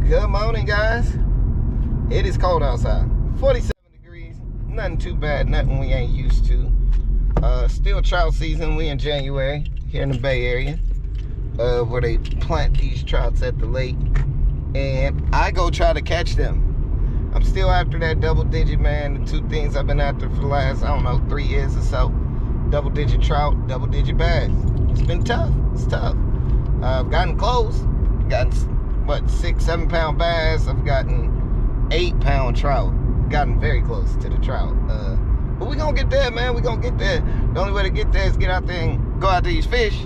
Good morning, guys. It is cold outside. 47 degrees. Nothing too bad. Nothing we ain't used to. Still trout season. We in January here in the Bay Area, where they plant these trouts at the lake, and I go try to catch them. I'm still after that double digit, man. The two things I've been after for the last, I don't know, 3 years or so. Double digit trout, double digit bass. It's been tough. It's tough. I've gotten close. Gotten, what, 6-7 pound bass. I've gotten 8-pound trout. Gotten very close to the trout. But we gonna get there, man. We gonna get there. The only way to get there is get out there and go out to these fish,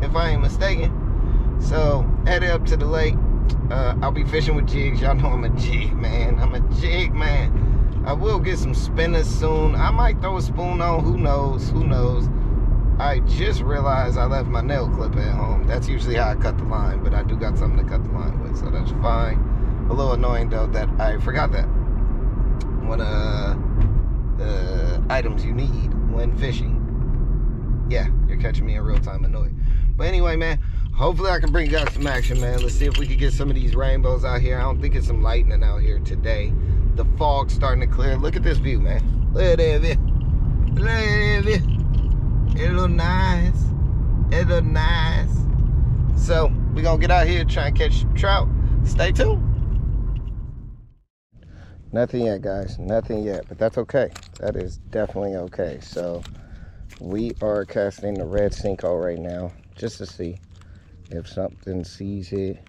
if I ain't mistaken. So, headed up to the lake. I'll be fishing with jigs. Y'all know I'm a jig man. I'm a jig man. I will get some spinners soon. I might throw a spoon on. Who knows? Who knows? I just realized I left my nail clip at home. That's usually how I cut the line, but I do got something to cut the line with, so that's fine. A little annoying, though, that I forgot that. One of the items you need when fishing. Yeah, you're catching me in real time annoyed. But anyway, man, hopefully I can bring you guys some action, man. Let's see if we can get some of these rainbows out here. I don't think it's some lightning out here today. The fog's starting to clear. Look at this view, man. Look at that view. Look at that view. It look nice. It look nice. So, we gonna get out here, try and catch trout. Stay tuned. Nothing yet, guys. Nothing yet, but that's okay. That is definitely okay. So, we are casting the red Cinco right now, just to see if something sees it.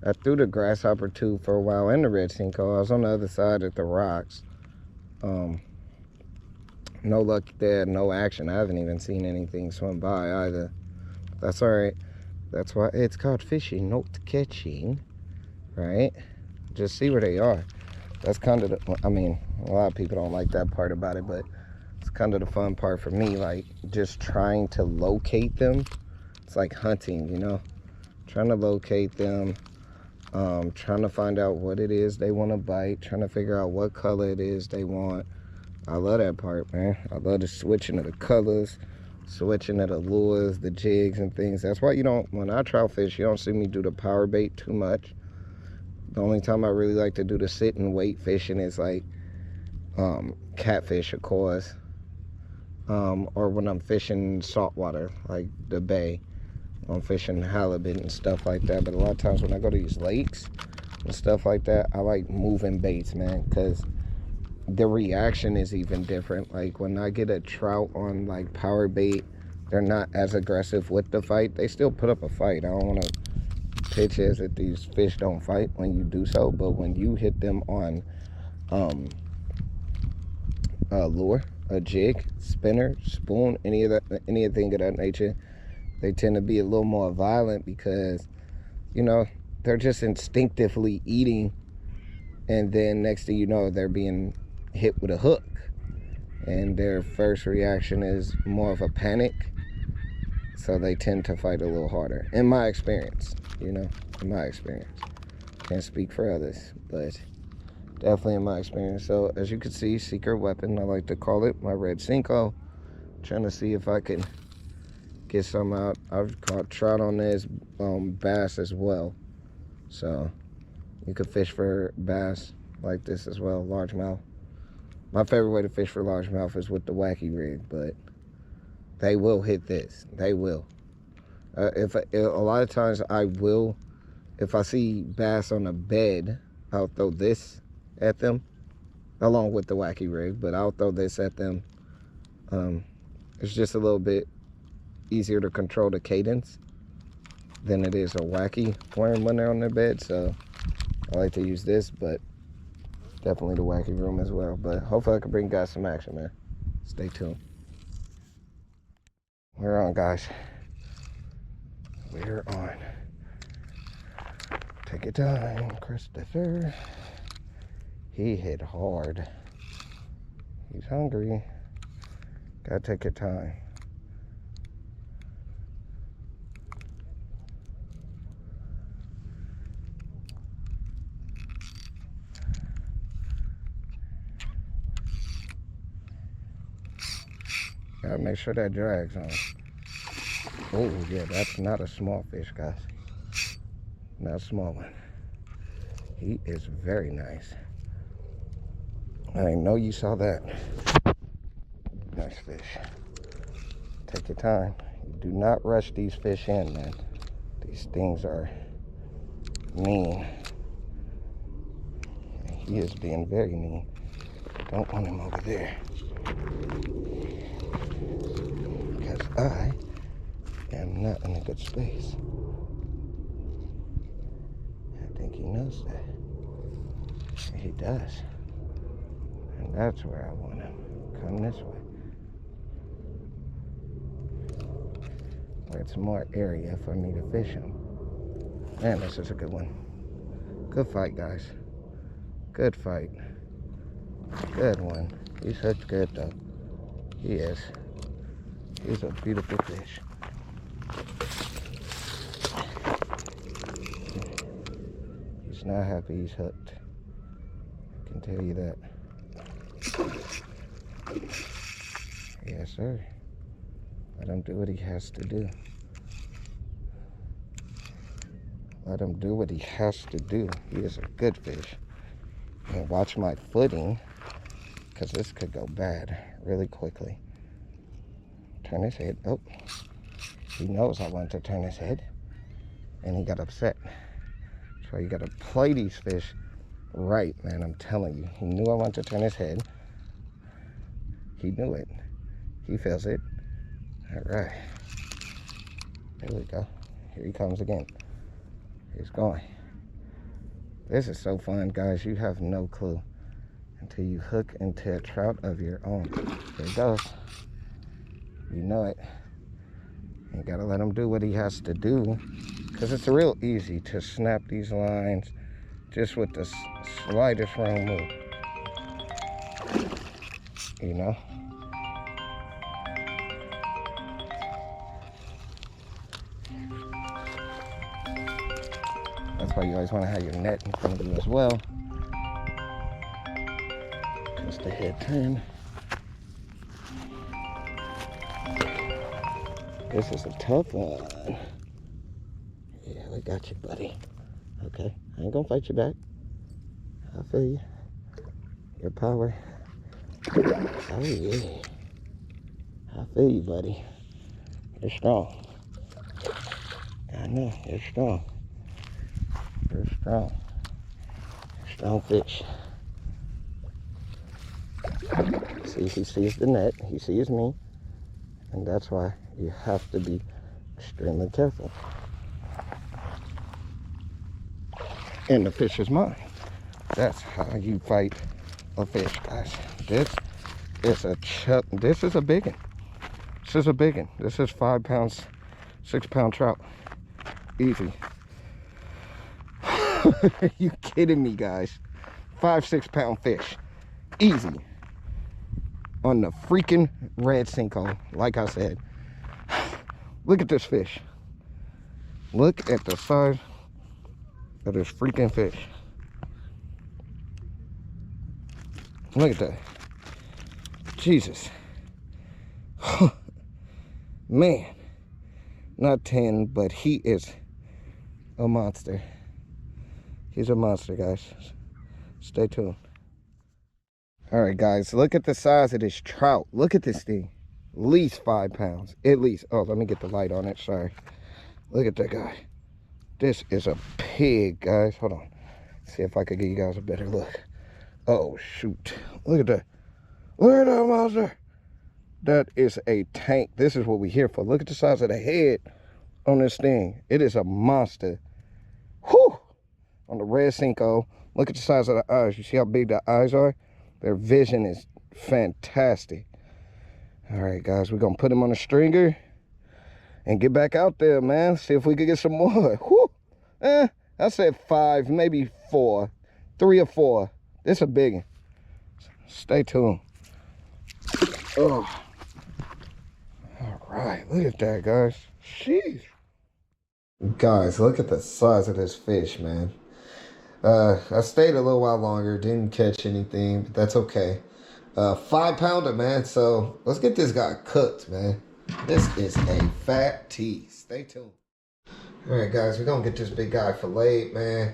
I threw the grasshopper tube for a while and the red Cinco. I was on the other side at the rocks. No luck there, no action. I haven't even seen anything swim by either. That's all right. That's why it's called fishing, not catching, right? Just see where they are. That's kind of the, I mean, a lot of people don't like that part about it, but it's kind of the fun part for me, like just trying to locate them. It's like hunting, you know? Trying to locate them, trying to find out what it is they want to bite, trying to figure out what color it is they want. I love that part, man. I love the switching of the colors, switching of the lures, the jigs and things. That's why you don't, when I trout fish, you don't see me do the power bait too much. The only time I really like to do the sit and wait fishing is like catfish, of course, or when I'm fishing saltwater, like the bay. I'm fishing halibut and stuff like that. But a lot of times when I go to these lakes and stuff like that, I like moving baits, man, because the reaction is even different. Like when I get a trout on like power bait, they're not as aggressive with the fight. They still put up a fight. I don't want to pitch as if these fish don't fight when you do so, but when you hit them on a lure, a jig, spinner, spoon, anything of that nature, they tend to be a little more violent because, you know, they're just instinctively eating, and then next thing you know, they're being hit with a hook, and their first reaction is more of a panic, so they tend to fight a little harder, in my experience, you know, in my experience. Can't speak for others, but definitely in my experience. So as you can see, secret weapon, I like to call it, my red Cinco. Trying to see if I can get some out. I've caught trout on this, bass as well, so you could fish for bass like this as well, largemouth. My favorite way to fish for largemouth is with the wacky rig, but they will hit this. They will. A lot of times I will, if I see bass on a bed, I'll throw this at them, along with the wacky rig, but I'll throw this at them. It's just a little bit easier to control the cadence than it is a wacky worm when they're on their bed, so I like to use this, but definitely the wacky room as well. But hopefully I can bring you guys some action, man. Stay tuned. We're on, guys. We're on. Take your time, Christopher. He hit hard. He's hungry. Gotta take your time. Gotta make sure that drags on. Oh yeah, that's not a small fish, guys. Not a small one. He is very nice. I know you saw that. Nice fish. Take your time. Do not rush these fish in, man. These things are mean. He is being very mean. Don't want him over there. Because I am not in a good space. I think he knows that. He does. And that's where I want him. Come this way. Where it's more area for me to fish him. Man, this is a good one. Good fight, guys. Good fight. Good one. He's such good, though. He is. He's a beautiful fish. He's not happy he's hooked. I can tell you that. Yes, sir. Let him do what he has to do. Let him do what he has to do. He is a good fish. And watch my footing, because this could go bad really quickly. Turn his head. Oh, he knows I want to turn his head, and he got upset. So you got to play these fish right, man. I'm telling you. He knew I wanted to turn his head. He knew it. He feels it. All right. There we go. Here he comes again. He's going. This is so fun, guys. You have no clue until you hook into a trout of your own. There it goes. You know it. You gotta let him do what he has to do, because it's real easy to snap these lines just with the slightest wrong move. You know? That's why you always want to have your net in front of you as well. Just the head turn. This is a tough one. Yeah, we got you, buddy. Okay, I ain't gonna fight you back. I feel you. Your power. Oh yeah. I feel you, buddy. You're strong. I know, you're strong. You're strong. Strong fish. See, he sees the net. He sees me. And that's why you have to be extremely careful. And the fish is mine. That's how you fight a fish, guys. This is a this is a big one. This is a big one. This is 5 pounds, 6 pound trout. Easy. Are you kidding me, guys? 5, 6 pound fish. Easy. On the freaking red sinkhole, like I said. Look at this fish. Look at the size of this freaking fish. Look at that. Jesus. Man. Not 10, but he is a monster. He's a monster, guys. Stay tuned. All right, guys, look at the size of this trout. Look at this thing. At least 5 pounds. At least. Oh, let me get the light on it. Sorry. Look at that guy. This is a pig, guys. Hold on. See if I could give you guys a better look. Oh, shoot. Look at that. Look at that monster. That is a tank. This is what we're here for. Look at the size of the head on this thing. It is a monster. Whew. On the red sinkhole. Look at the size of the eyes. You see how big the eyes are? Their vision is fantastic. All right, guys, we're gonna put him on a stringer and get back out there, man. See if we can get some more. Whew. I said 5, maybe 4, 3 or 4. This is a big one. Stay tuned. Oh. All right, look at that, guys. Sheesh. Guys, look at the size of this fish, man. I stayed a little while longer, didn't catch anything, but that's okay. 5 pounder, man. So let's get this guy cooked, man. This is a fat tease. Stay tuned. All right, guys, we're gonna get this big guy filleted, man.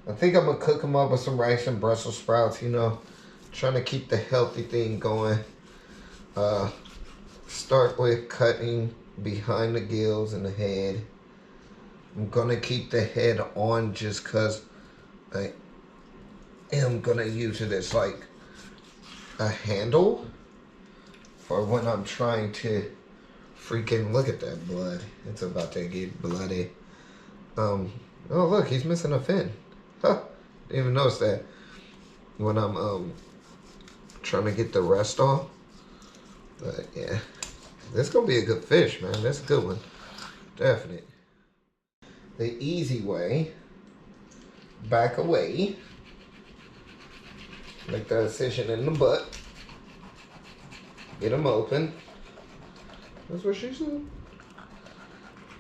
I think I'm gonna cook them up with some rice and Brussels sprouts, you know. Trying to keep the healthy thing going. Start with cutting behind the gills and the head. I'm gonna keep the head on just cause I am gonna use it as like a handle for when I'm trying to freaking look at that blood. It's about to get bloody. Oh look, he's missing a fin. Huh, didn't even notice that. When I'm trying to get the rest off. But yeah, this is gonna be a good fish, man. That's a good one, definite. The easy way, back away, make that incision in the butt, get them open. That's what she said.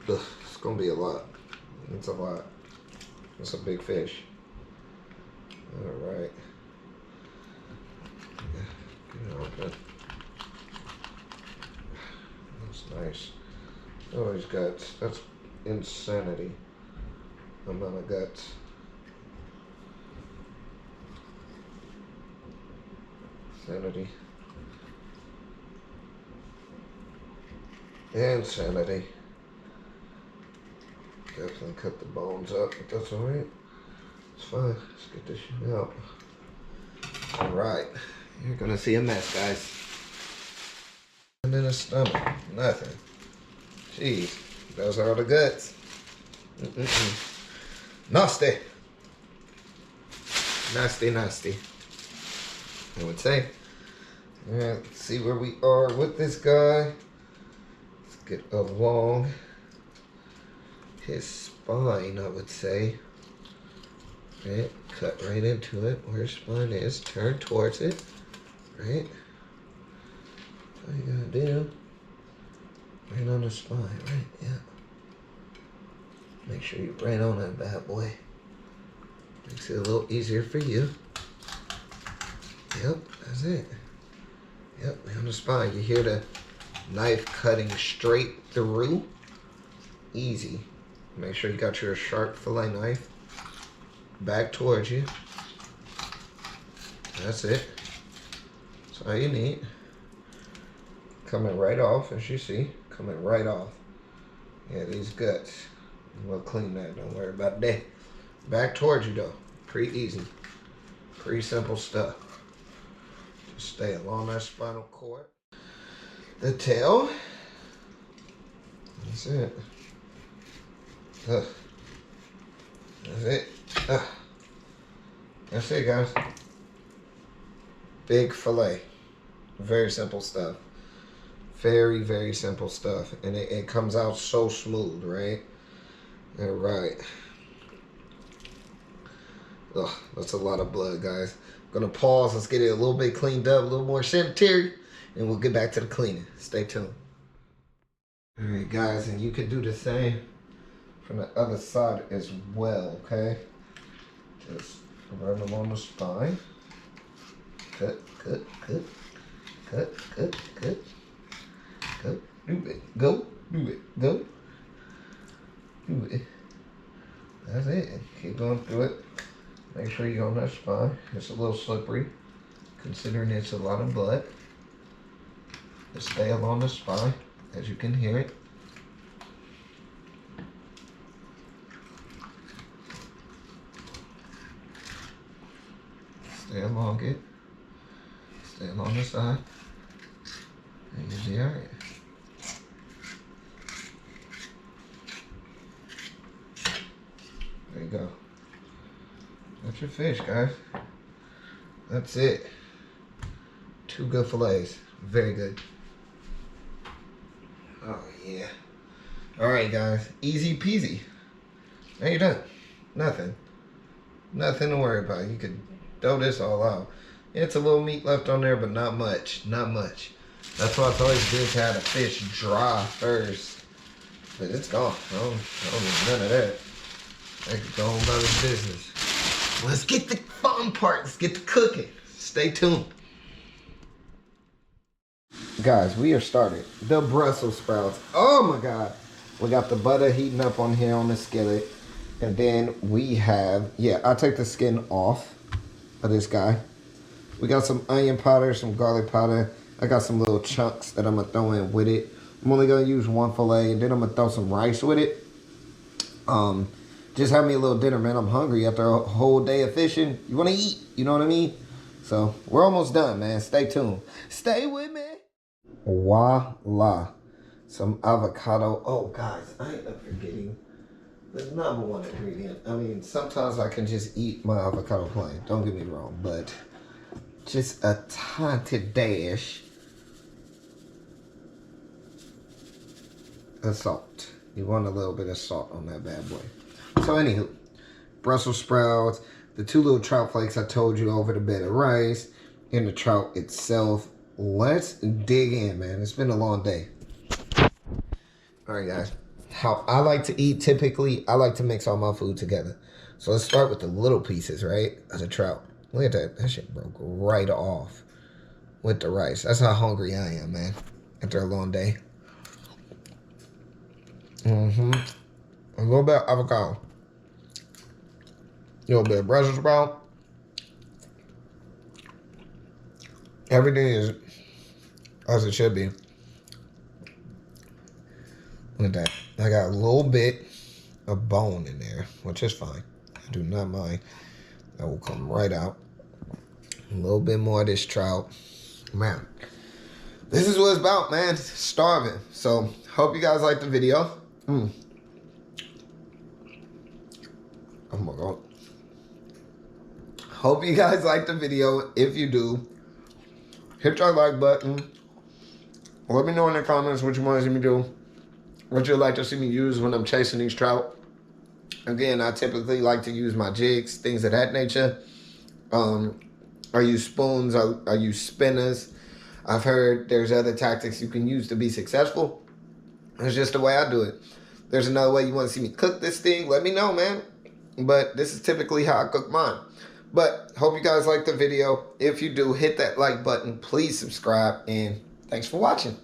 Ugh, it's gonna be a lot. It's a lot. It's a big fish. All right. Get it open. That's nice. Oh, he's guts. That's insanity. Amount of guts. Insanity. Insanity. Definitely cut the bones up, but that's alright. It's fine. Let's get this shit out. Alright. You're gonna see a mess, guys. And in the stomach. Nothing. Jeez. Those are all the guts. Nasty. Nasty, nasty. I would say. Alright, let's see where we are with this guy. Let's get along his spine, I would say. Right, cut right into it where his spine is. Turn towards it. Right. That's all you gotta do. Right on the spine, right? Yeah. Make sure you right on that bad boy. Makes it a little easier for you. Yep, that's it. Yep, on the spine. You hear the knife cutting straight through. Easy. Make sure you got your sharp fillet knife back towards you. That's it. That's all you need. Coming right off, as you see. Coming right off. Yeah, these guts. We'll clean that. Don't worry about that. Back towards you, though. Pretty easy. Pretty simple stuff. Just stay along that spinal cord. The tail. That's it. That's it. That's it, guys. Big fillet. Very simple stuff. Very, very simple stuff. And it comes out so smooth, right? All right. Ugh, that's a lot of blood, guys. I'm gonna pause. Let's get it a little bit cleaned up, a little more sanitary, and we'll get back to the cleaning. Stay tuned. All right, guys, and you can do the same from the other side as well, okay? Just run them on the spine. Cut, cut, cut, cut, cut, cut. Go, do it, go, do it, go, do it. That's it. Keep going through it. Make sure you're on that spine. It's a little slippery, considering it's a lot of blood. Just stay along the spine, as you can hear it. Stay along it. Stay along the side. And you'll be alright. There you go. That's your fish, guys. That's it. 2 good fillets. Very good. Oh, yeah. Alright, guys. Easy peasy. Now you're done. Nothing. Nothing to worry about. You could throw this all out. It's a little meat left on there, but not much. Not much. That's why it's always good to have the fish dry first. But it's gone. I don't need none of that. I can go on about his business. Let's get the fun part. Let's get to cooking. Stay tuned. Guys, we are started. The Brussels sprouts. Oh my God. We got the butter heating up on here on the skillet. And then we have, yeah, I'll take the skin off of this guy. We got some onion powder, some garlic powder. I got some little chunks that I'm going to throw in with it. I'm only going to use one fillet, and then I'm going to throw some rice with it. Just have me a little dinner, man. I'm hungry after a whole day of fishing. You want to eat, you know what I mean? So we're almost done, man. Stay tuned. Stay with me. Voila. Some avocado. Oh, guys, I end up forgetting the number one ingredient. I mean, sometimes I can just eat my avocado plain. Don't get me wrong, but just a tiny dash of salt. You want a little bit of salt on that bad boy. So anywho, Brussels sprouts, the 2 little trout flakes I told you over the bed of rice, and the trout itself. Let's dig in, man. It's been a long day. All right, guys. How I like to eat, typically, I like to mix all my food together. So let's start with the little pieces, right, of the trout. Look at that. That shit broke right off with the rice. That's how hungry I am, man, after a long day. A little bit of avocado. A little bit of Brussels sprout. Everything is as it should be. Look at that. I got a little bit of bone in there, which is fine. I do not mind. That will come right out. A little bit more of this trout. Man, this is what it's about, man. Starving. So, hope you guys liked the video. Oh my God. Hope you guys liked the video. If you do, hit that like button. Let me know in the comments what you want to see me do. What you'd like to see me use when I'm chasing these trout. Again, I typically like to use my jigs, things of that nature. I use spoons, I use spinners. I've heard there's other tactics you can use to be successful. It's just the way I do it. There's another way you want to see me cook this thing, let me know, man. But this is typically how I cook mine. But hope you guys liked the video. If you do, hit that like button. Please subscribe, and thanks for watching.